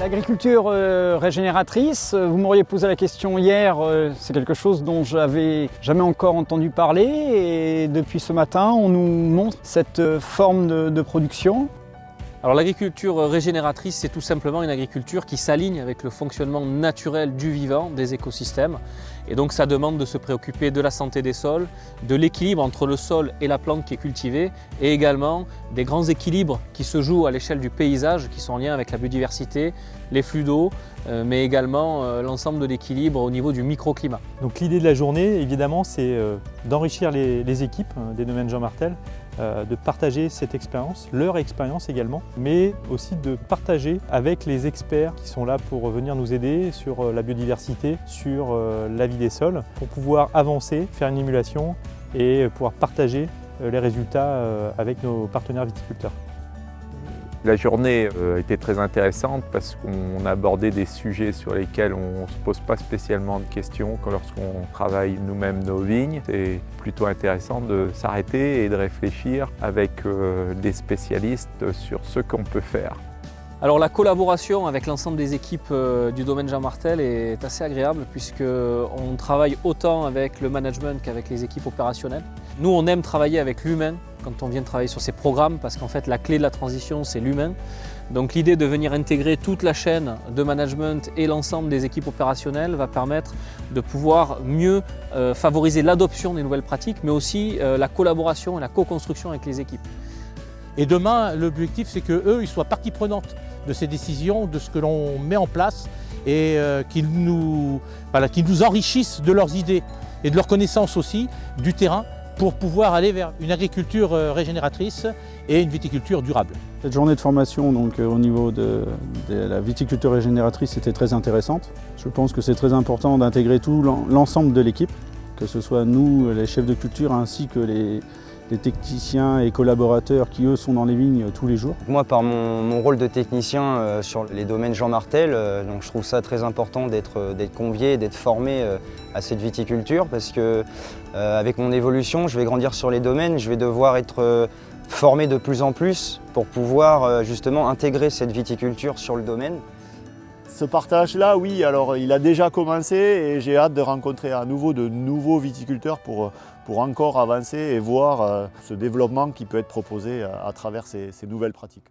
L'agriculture régénératrice, vous m'auriez posé la question hier, c'est quelque chose dont j'avais jamais encore entendu parler et depuis ce matin on nous montre cette forme de production. Alors l'agriculture régénératrice, c'est tout simplement une agriculture qui s'aligne avec le fonctionnement naturel du vivant, des écosystèmes. Et donc ça demande de se préoccuper de la santé des sols, de l'équilibre entre le sol et la plante qui est cultivée, et également des grands équilibres qui se jouent à l'échelle du paysage, qui sont en lien avec la biodiversité, les flux d'eau, mais également l'ensemble de l'équilibre au niveau du microclimat. Donc l'idée de la journée, évidemment, c'est d'enrichir les équipes des domaines Jean Martel, de partager cette expérience, leur expérience également, mais aussi de partager avec les experts qui sont là pour venir nous aider sur la biodiversité, sur la vie des sols, pour pouvoir avancer, faire une émulation et pouvoir partager les résultats avec nos partenaires viticulteurs. La journée a été très intéressante parce qu'on a abordé des sujets sur lesquels on ne se pose pas spécialement de questions lorsqu'on travaille nous-mêmes nos vignes. C'est plutôt intéressant de s'arrêter et de réfléchir avec des spécialistes sur ce qu'on peut faire. Alors la collaboration avec l'ensemble des équipes du domaine Jean Martel est assez agréable puisqu'on travaille autant avec le management qu'avec les équipes opérationnelles. Nous on aime travailler avec l'humain quand on vient de travailler sur ces programmes parce qu'en fait la clé de la transition c'est l'humain. Donc l'idée de venir intégrer toute la chaîne de management et l'ensemble des équipes opérationnelles va permettre de pouvoir mieux favoriser l'adoption des nouvelles pratiques mais aussi la collaboration et la co-construction avec les équipes. Et demain, l'objectif, c'est qu'eux, ils soient partie prenante de ces décisions, de ce que l'on met en place et qu'ils nous enrichissent de leurs idées et de leurs connaissances aussi du terrain pour pouvoir aller vers une agriculture régénératrice et une viticulture durable. Cette journée de formation donc, au niveau de la viticulture régénératrice était très intéressante. Je pense que c'est très important d'intégrer tout l'ensemble de l'équipe, que ce soit nous, les chefs de culture, ainsi que les techniciens et collaborateurs qui eux sont dans les vignes tous les jours. Moi par mon rôle de technicien sur les domaines Jean Martel, donc je trouve ça très important d'être convié, d'être formé à cette viticulture parce que avec mon évolution, je vais grandir sur les domaines, je vais devoir être formé de plus en plus pour pouvoir justement intégrer cette viticulture sur le domaine. Ce partage-là, oui, alors il a déjà commencé et j'ai hâte de rencontrer à nouveau de nouveaux viticulteurs pour encore avancer et voir ce développement qui peut être proposé à travers ces nouvelles pratiques.